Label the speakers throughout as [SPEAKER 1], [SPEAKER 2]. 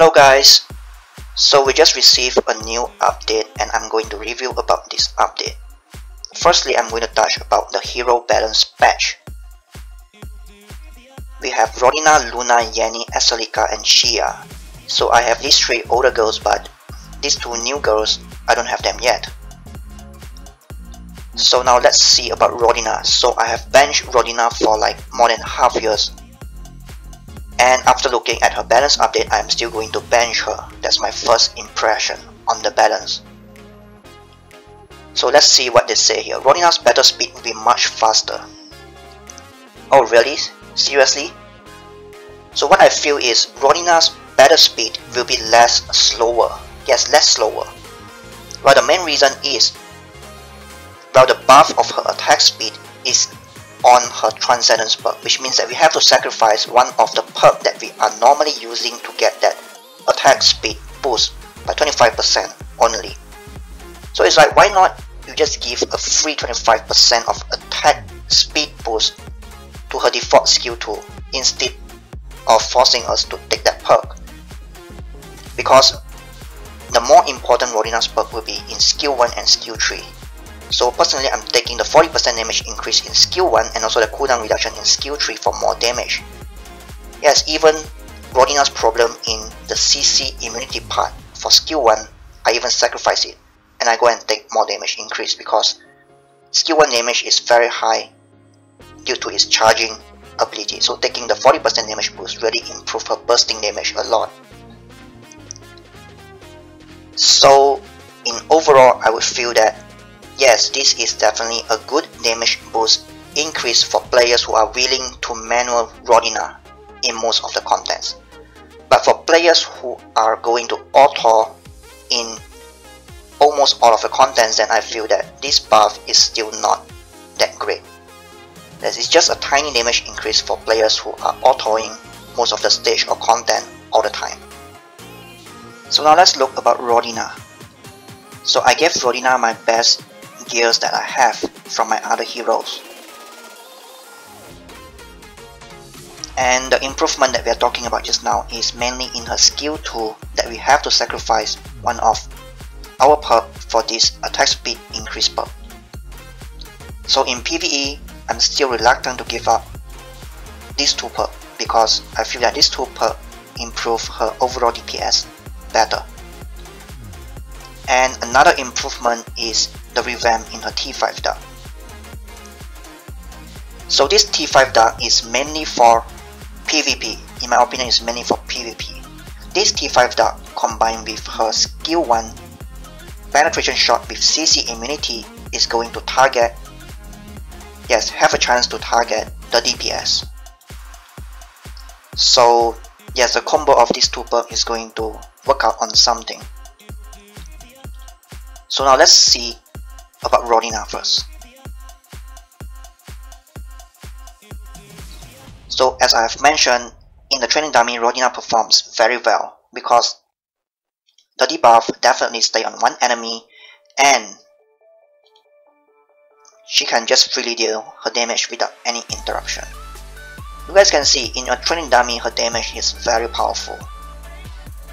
[SPEAKER 1] Hello guys, so we just received a new update and I'm going to review about this update. Firstly, I'm going to touch about the hero balance patch. We have Rodina, Luna, Yenny, Asalika and Shia. So I have these three older girls, but these two new girls, I don't have them yet. So now let's see about Rodina. So I have benched Rodina for like more than half years. And after looking at her balance update, I am still going to bench her. That's my first impression on the balance. So let's see what they say here. Rodina's battle speed will be much faster. Oh really? Seriously? So what I feel is Rodina's battle speed will be less slower. Yes, less slower. Well, the main reason is, well, the buff of her attack speed is on her transcendence perk, which means that we have to sacrifice one of the perk that we are normally using to get that attack speed boost by 25% only. So it's like, why not you just give a free 25% of attack speed boost to her default skill 2 instead of forcing us to take that perk? Because the more important Rodina's perk will be in skill 1 and skill 3. So personally, I'm taking the 40% damage increase in skill 1 and also the cooldown reduction in skill 3 for more damage. Yes, even Rodina's problem in the CC immunity part for skill 1, I even sacrifice it and I go and take more damage increase because skill 1 damage is very high due to its charging ability. So taking the 40% damage boost really improves her bursting damage a lot. So in overall, I would feel that yes, this is definitely a good damage boost increase for players who are willing to manual Rodina in most of the contents. But for players who are going to auto in almost all of the contents, then I feel that this buff is still not that great. This is just a tiny damage increase for players who are autoing most of the stage or content all the time. So now let's look about Rodina. So I gave Rodina my best gears that I have from my other heroes. And the improvement that we are talking about just now is mainly in her skill 2 that we have to sacrifice one of our perk for this attack speed increase perk. So in PvE, I'm still reluctant to give up these two perk because I feel that these two perk improve her overall DPS better. And another improvement is the revamp in her T5 dark. So this T5 dark is mainly for PvP. In my opinion, is mainly for PvP. This T5 dark combined with her skill 1 penetration shot with CC immunity is going to target, yes, have a chance to target the DPS. So yes, the combo of these two perks is going to work out on something. So now let's see about Rodina first. So as I have mentioned, in the training dummy, Rodina performs very well because the debuff definitely stays on one enemy and she can just freely deal her damage without any interruption. You guys can see in a training dummy her damage is very powerful.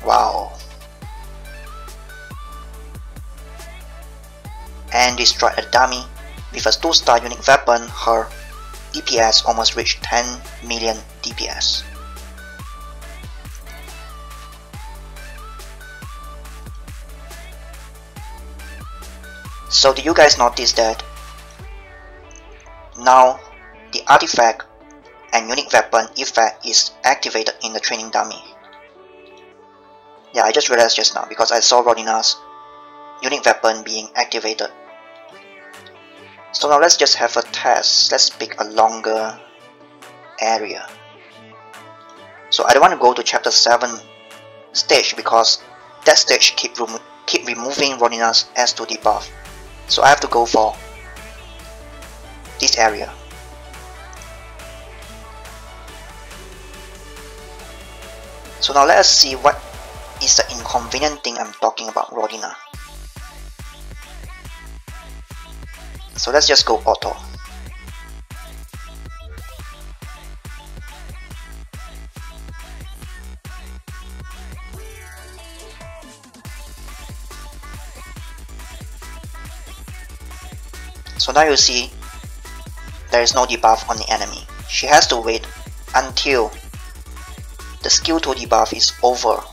[SPEAKER 1] Wow. And destroyed a dummy. With a 2-star unique weapon, her DPS almost reached 10 million DPS. So did you guys notice that now the artifact and unique weapon effect is activated in the training dummy? Yeah, I just realized just now because I saw Rodina's unique weapon being activated. So now let's just have a test. Let's pick a longer area. So I don't want to go to chapter 7 stage because that stage keep removing Rodina's S2 debuff. So I have to go for this area. So now let us see what is the inconvenient thing I'm talking about Rodina. So let's just go auto. So now you see there is no debuff on the enemy. She has to wait until the skill 2 debuff is over.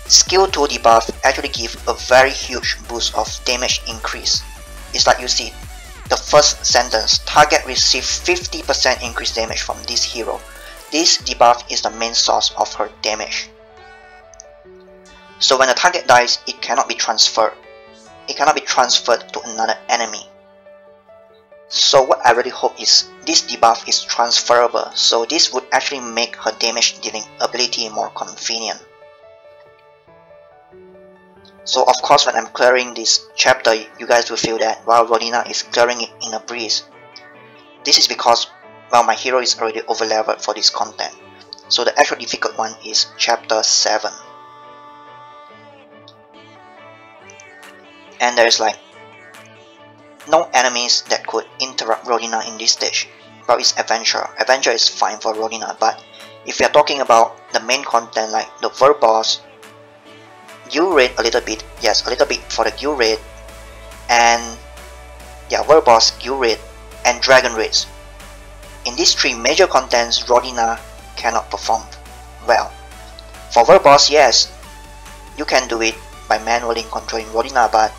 [SPEAKER 1] Skill 2 debuff actually gives a very huge boost of damage increase. It's like you see the first sentence, target receive 50% increased damage from this hero. This debuff is the main source of her damage. So when the target dies, it cannot be transferred. It cannot be transferred to another enemy. So what I really hope is this debuff is transferable, so this would actually make her damage dealing ability more convenient. So of course when I'm clearing this chapter, you guys will feel that while Rodina is clearing it in a breeze. This is because, well, my hero is already overleveled for this content. So the actual difficult one is chapter 7. And there is like no enemies that could interrupt Rodina in this stage. Well, it's Adventure. Adventure is fine for Rodina, but if you are talking about the main content like the World Boss, Guild Raid a little bit, yes, a little bit for the Guild Raid, and yeah, World Boss, Guild Raid, and Dragon Raids. In these 3 major contents, Rodina cannot perform well. For World Boss, yes, you can do it by manually controlling Rodina, but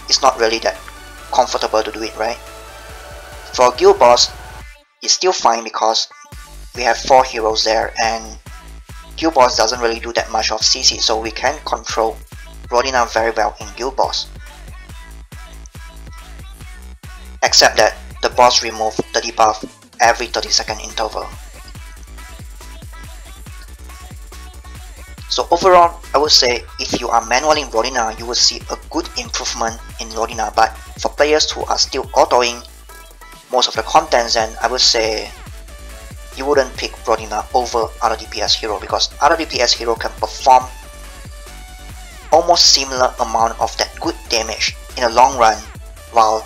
[SPEAKER 1] it's not really that comfortable to do it, right? For Guild Boss, it's still fine because we have 4 heroes there, and Guild Boss doesn't really do that much of CC, so we can control Rodina very well in Guild Boss. Except that the boss removes the debuff every 30-second interval. So overall, I would say if you are manualing Rodina, you will see a good improvement in Rodina, but for players who are still autoing most of the contents, then I would say you wouldn't pick Rodina over other DPS hero, because other DPS hero can perform almost similar amount of that good damage in the long run while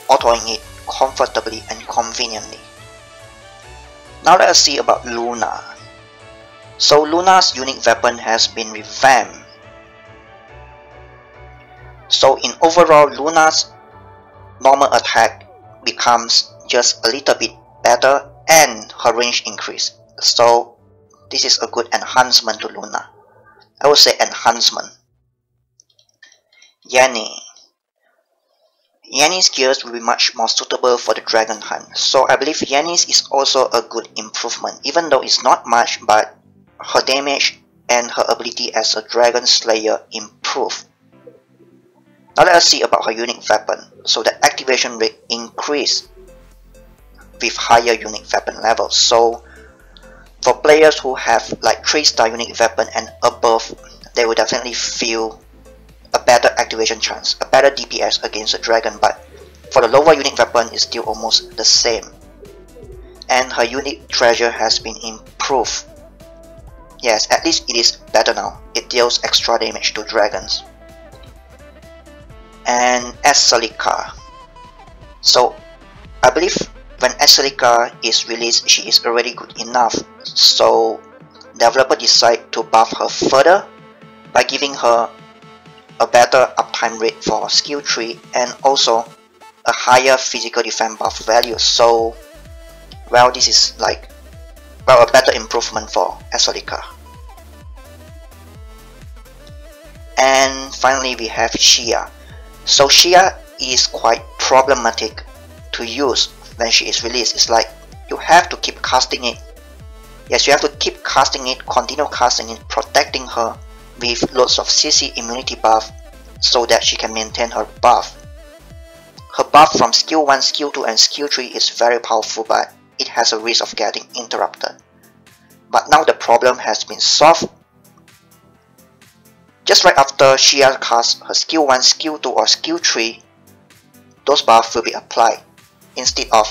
[SPEAKER 1] autoing it comfortably and conveniently. Now let us see about Luna. So Luna's unique weapon has been revamped. So in overall, Luna's normal attack becomes just a little bit better and her range increase. So this is a good enhancement to Luna. I would say enhancement. Yanni. Yanni's gears will be much more suitable for the Dragon Hunt. So I believe Yanni's is also a good improvement, even though it's not much, but her damage and her ability as a Dragon Slayer improve. Now let us see about her unique weapon. So the activation rate increase with higher unique weapon levels. So for players who have like 3-star unique weapon and above, they will definitely feel a better activation chance, a better DPS against a dragon, but for the lower unique weapon it's still almost the same. And her unique treasure has been improved. Yes, at least it is better now. It deals extra damage to dragons. And Esselika. So I believe when Esselika is released, she is already good enough. So developer decide to buff her further by giving her a better uptime rate for skill 3 and also a higher physical defense buff value. So well, this is like, well, a better improvement for Esselika. And finally we have Xia. So Xia is quite problematic to use when she is released. It's like you have to keep casting it. Yes, you have to keep casting it, continue casting it, protecting her with loads of CC immunity buff so that she can maintain her buff. Her buff from skill 1, skill 2 and skill 3 is very powerful, but it has a risk of getting interrupted. But now the problem has been solved. Just right after Xia casts her skill 1, skill 2 or skill 3, those buffs will be applied instead of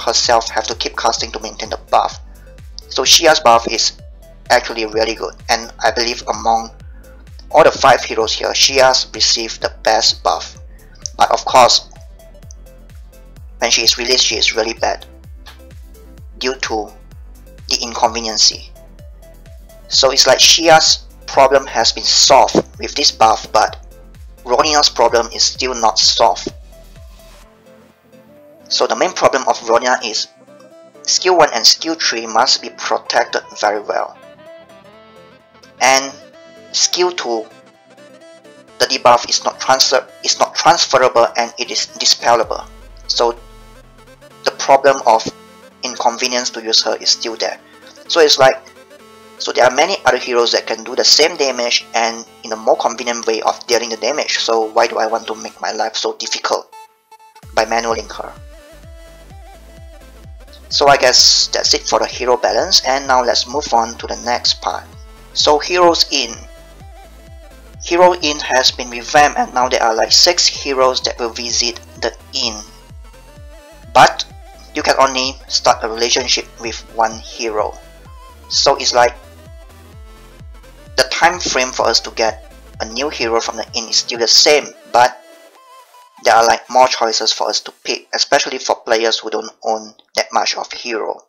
[SPEAKER 1] herself have to keep casting to maintain the buff. So Xia's buff is actually really good, and I believe among all the 5 heroes here, Xia's received the best buff. But of course, when she is released, she is really bad due to the inconveniency. So it's like Shia's problem has been solved with this buff, but Rodina's problem is still not solved. So the main problem of Rodina is skill 1 and skill 3 must be protected very well. And skill 2, the debuff is not transferable and it is dispellable. So the problem of inconvenience to use her is still there. So it's like, so there are many other heroes that can do the same damage and in a more convenient way of dealing the damage. So why do I want to make my life so difficult by manualing her? So I guess that's it for the hero balance, and now let's move on to the next part. So Heroes Inn. Hero Inn has been revamped and now there are like 6 heroes that will visit the inn. But you can only start a relationship with 1 hero. So it's like the time frame for us to get a new hero from the inn is still the same, but there are like more choices for us to pick, especially for players who don't own that much of hero.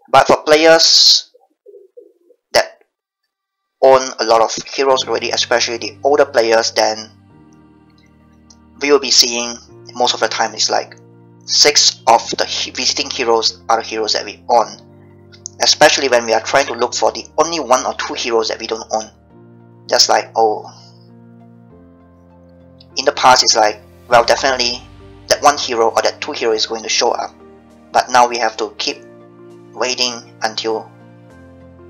[SPEAKER 1] But for players that own a lot of heroes already, especially the older players, then we will be seeing most of the time it's like 6 of the visiting heroes are the heroes that we own, especially when we are trying to look for the only 1 or 2 heroes that we don't own. Just like, oh, in the past it's like, well, definitely that 1 hero or that 2 hero is going to show up, but now we have to keep waiting until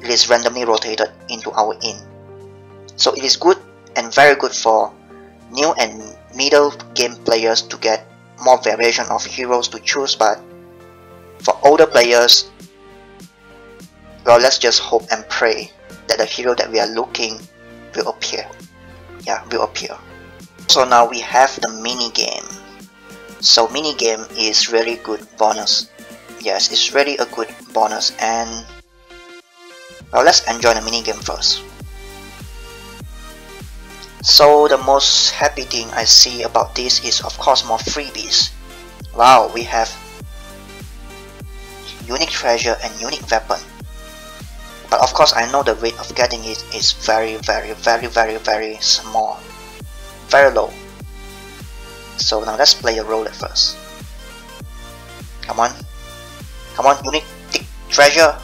[SPEAKER 1] it is randomly rotated into our inn. So it is good and very good for new and middle game players to get more variation of heroes to choose, but for older players, well, let's just hope and pray that the hero that we are looking will appear. Yeah, will appear. So now we have the mini game. So mini game is really good bonus. Yes, it's really a good bonus, and well, let's enjoy the mini game first. So the most happy thing I see about this is of course more freebies. Wow, we have unique treasure and unique weapon. But of course I know the rate of getting it is very small. Very low. So now let's play the roulette first. Come on. Come on, unique treasure.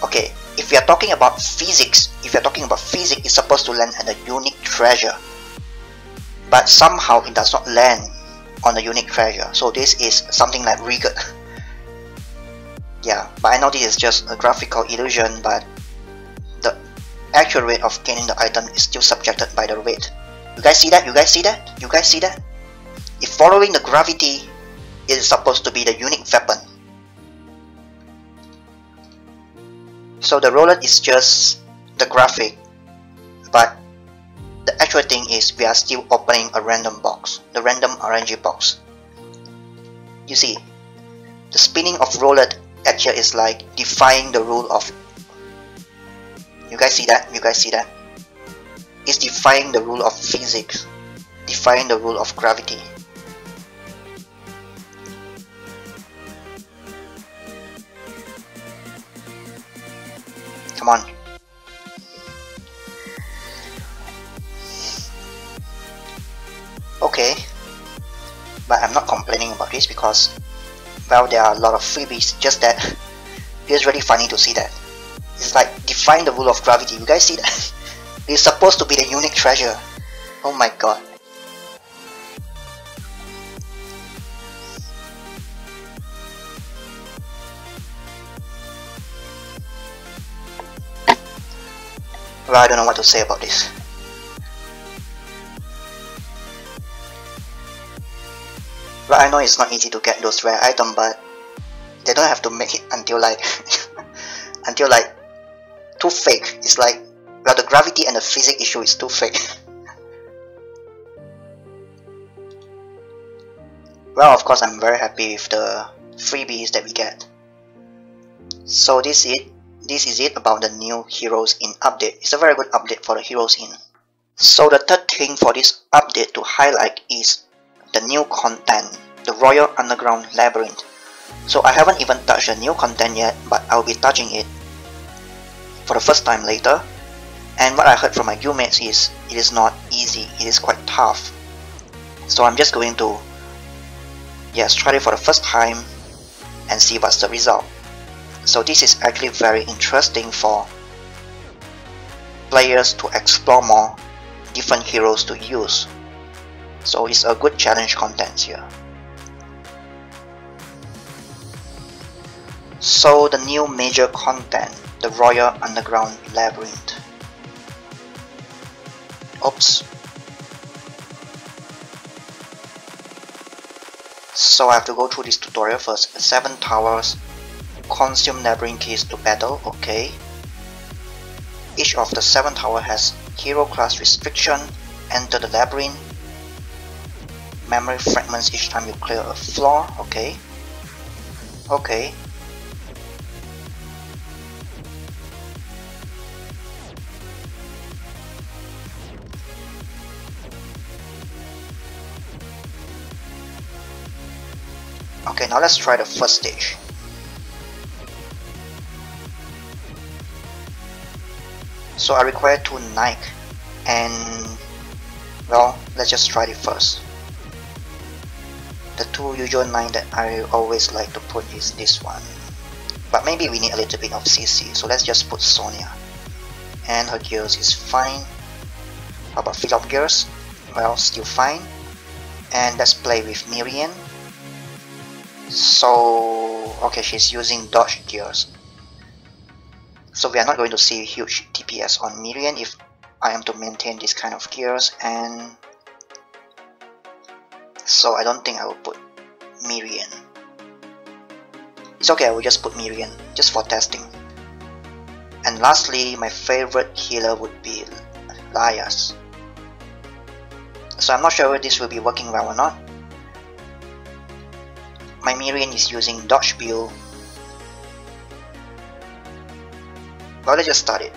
[SPEAKER 1] Okay, if we are talking about physics, it's supposed to land at a unique treasure. But somehow it does not land on the unique treasure. So this is something like rigged. Yeah, but I know this is just a graphical illusion, but the actual rate of gaining the item is still subjected by the rate. You guys see that? You guys see that? You guys see that? If following the gravity, it is supposed to be the unique weapon. So the roulette is just the graphic, but the actual thing is we are still opening a random box, the random RNG box. You see, the spinning of roulette actually is like defying the rule of... You guys see that? You guys see that? It's defying the rule of physics, defying the rule of gravity. Come on. Okay, but I'm not complaining about this because, well, there are a lot of freebies, just that it's really funny to see that. It's like defying the rule of gravity. You guys see that? It's supposed to be the unique treasure. Oh my god. Well, I don't know what to say about this. Well, I know it's not easy to get those rare items, but they don't have to make it until like until like too fake. It's like, well, the gravity and the physics issue is too fake. Well, of course, I'm very happy with the freebies that we get. So this is it about the new Heroes Inn update. It's a very good update for the Heroes Inn. So the third thing for this update to highlight is the new content, the Royal Underground Labyrinth. So I haven't even touched the new content yet, but I'll be touching it for the first time later. And what I heard from my guildmates is it is not easy, it is quite tough. So I'm just going to try it for the first time and see what's the result. So this is actually very interesting for players to explore more different heroes to use. So it's a good challenge content here. So the new major content, the Royal Underground Labyrinth. Oops. So I have to go through this tutorial first. 7 towers, consume labyrinth keys to battle, okay. Each of the 7 tower has hero class restriction, enter the labyrinth, memory fragments each time you clear a floor, okay. Okay. Okay, now let's try the first stage. So I require 2 Nike, and well, let's just try it first. The 2 usual Nike that I always like to put is this one, but maybe we need a little bit of CC, so let's just put Sonia. And her gears is fine. How about fill up gears? Well, still fine. And let's play with Miriam. So, okay, she's using dodge gears. So we are not going to see huge DPS on Miriam if I am to maintain this kind of gears, and so I don't think I will put Miriam. It's okay, I will just put Miriam, just for testing. And lastly, my favorite healer would be Lias. So I'm not sure whether this will be working well or not. My Miriam is using dodge build. Well, let's just start it.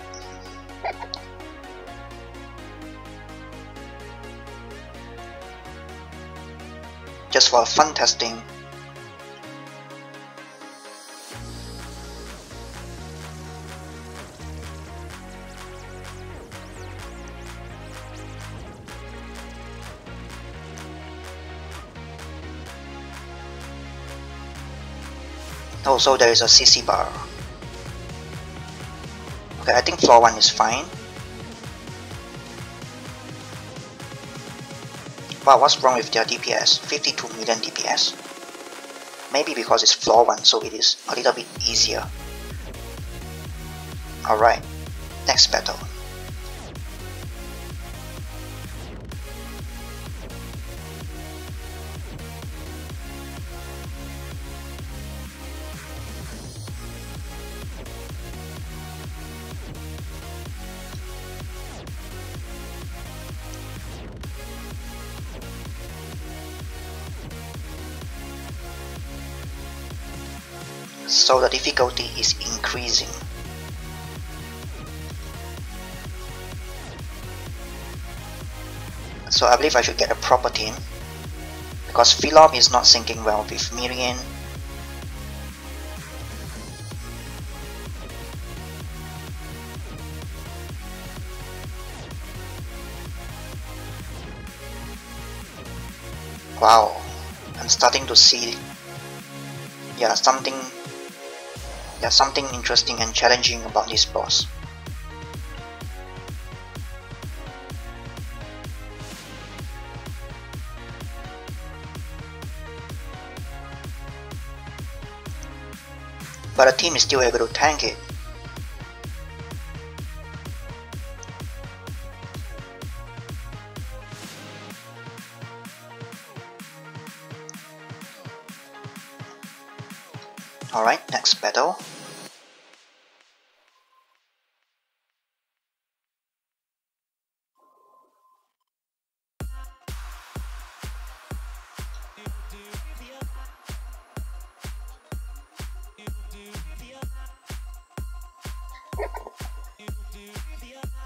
[SPEAKER 1] Just for fun testing. Also, there is a CC bar. Okay, I think floor 1 is fine. Wow, what's wrong with their DPS? 52 million DPS? Maybe because it's floor 1, so it is a little bit easier. Alright, next battle. So the difficulty is increasing. So I believe I should get a proper team, because Philop is not syncing well with Miriam. Wow, I'm starting to see something interesting and challenging about this boss. But the team is still able to tank it. Alright, next battle.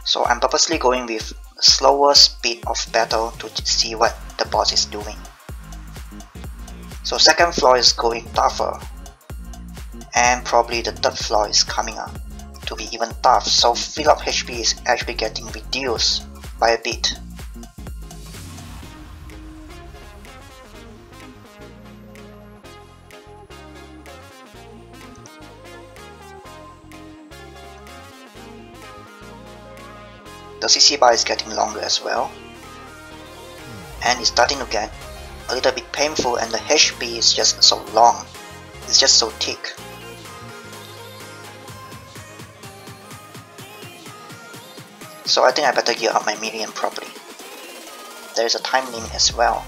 [SPEAKER 1] So I'm purposely going with slower speed of battle to see what the boss is doing. So second floor is going tougher. And probably the third floor is coming up to be even tough, so fill up HP is actually getting reduced by a bit. The CC bar is getting longer as well, and it's starting to get a little bit painful, and the HP is just so long, it's just so thick. So I think I better gear up my minion properly. There is a time limit as well.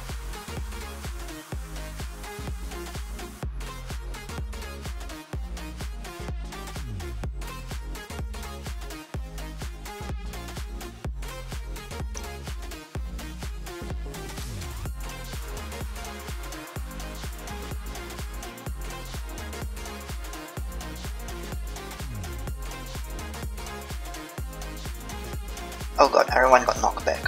[SPEAKER 1] Oh god, everyone got knocked back.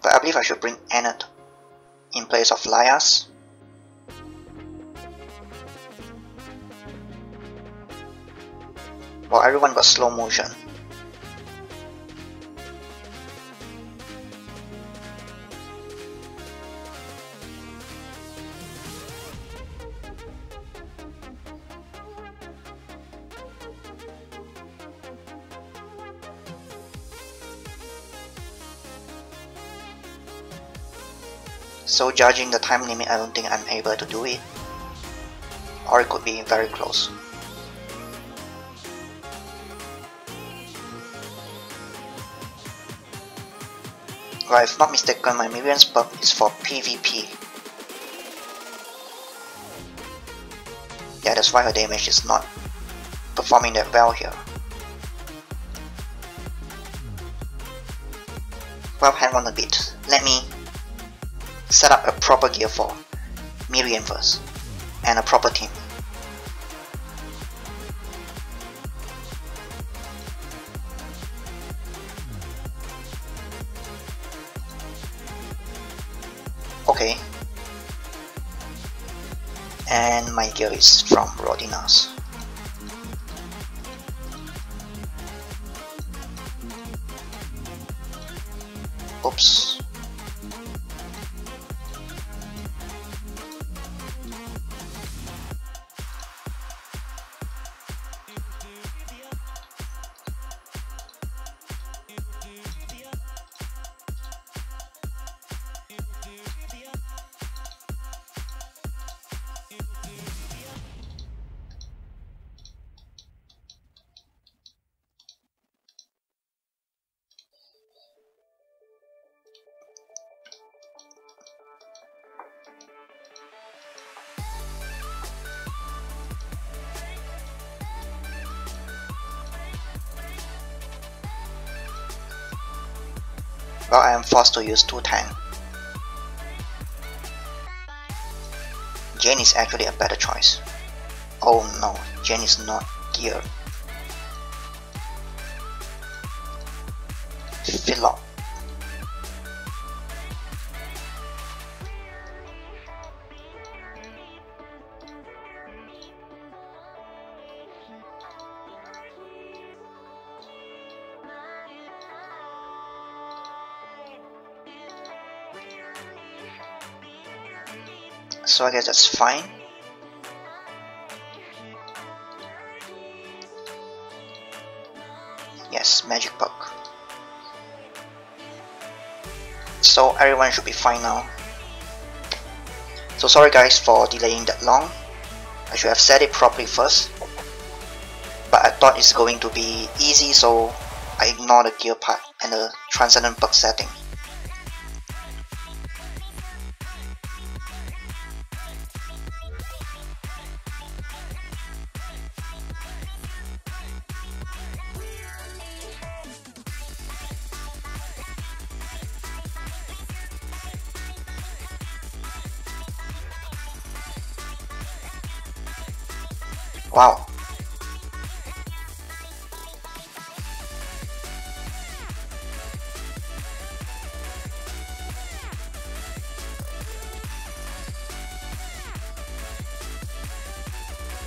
[SPEAKER 1] But I believe I should bring Aneth in place of Lias. Well, everyone got slow motion. So judging the time limit, I don't think I'm able to do it. Or it could be very close. Well, if not mistaken, my Miriam's perk is for PvP. Yeah, that's why her damage is not performing that well here. Well, hang on a bit. Let me set up a proper gear for Miriam first, and a proper team. Okay. And my gear is from Rodina's. Oops. Well, I am forced to use 2 tank. Jane is actually a better choice. Oh no, Jane is not geared. Fill up. So I guess that's fine. Yes, magic perk. So everyone should be fine now. So sorry guys for delaying that long. I should have said it properly first. But I thought it's going to be easy, so I ignored the gear part and the transcendent perk setting. Wow.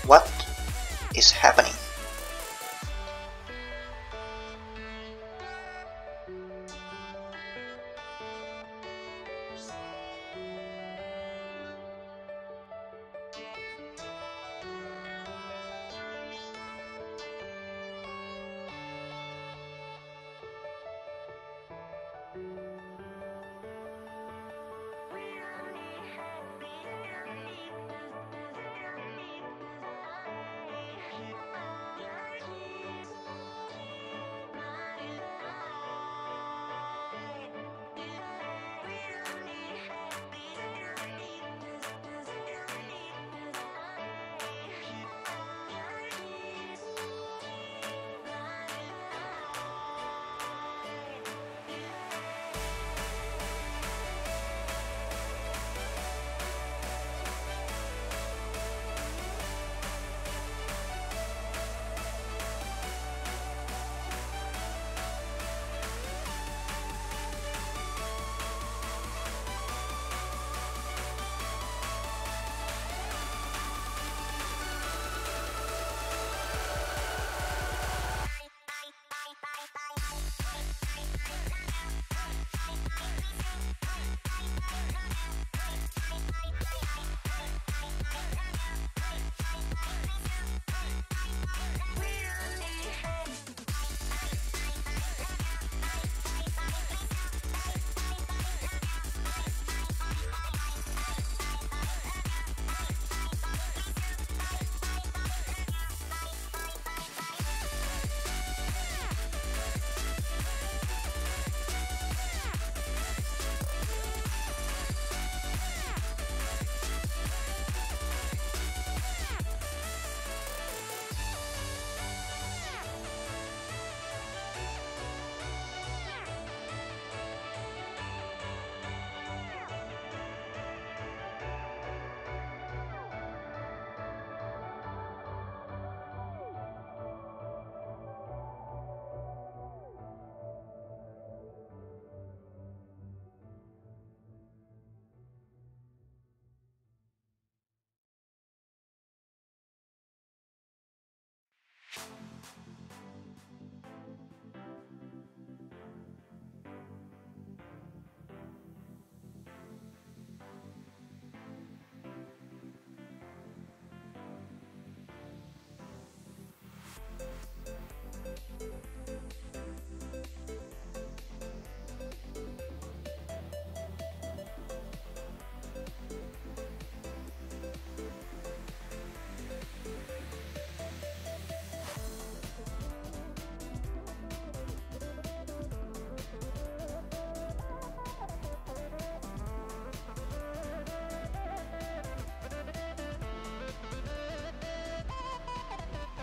[SPEAKER 1] What is happening?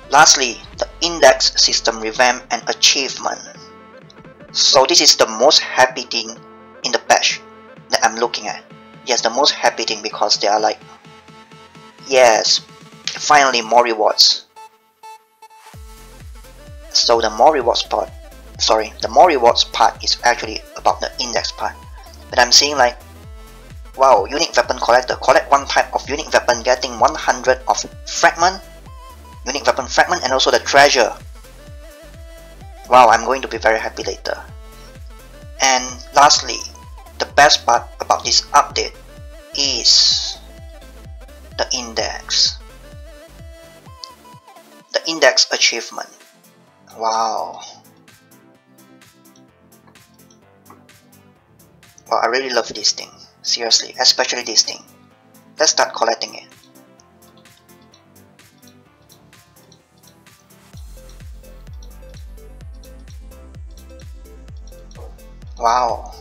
[SPEAKER 1] Lastly, the index system revamp and achievement. So this is the most happy thing in the patch that I'm looking at. Yes, the most happy thing, because they are like, yes, finally more rewards. So the more rewards part, the more rewards part is actually about the index part. But I'm seeing like, wow, unique weapon collector, collect one type of unique weapon getting 100 of fragment, unique weapon fragment, and also the treasure. Wow, I'm going to be very happy later. And lastly, the best part about this update is the index. The index achievement. Wow. Wow, I really love this thing. Seriously, especially this thing. Let's start collecting it. Wow.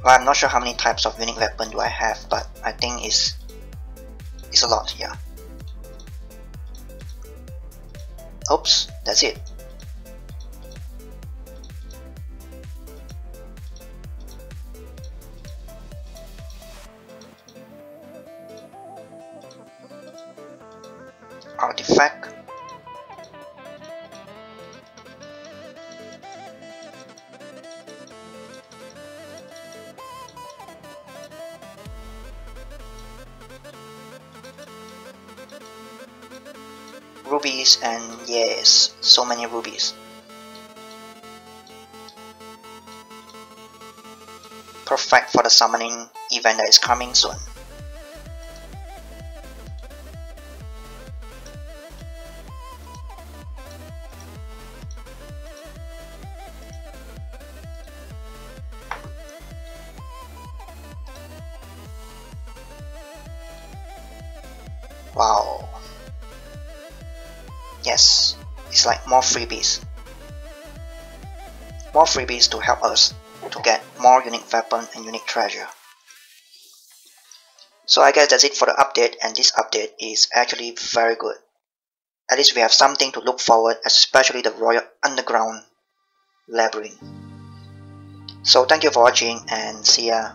[SPEAKER 1] Well, I'm not sure how many types of unique weapon do I have, but I think it's a lot here. Oops, that's it. Artifact. rubies, and yes, so many rubies. Perfect for the summoning event that is coming soon. Wow. Yes, it's like more freebies. More freebies to help us to get more unique weapon and unique treasure. So I guess that's it for the update, and this update is actually very good. At least we have something to look forward, especially the Royal Underground Labyrinth. So thank you for watching and see ya.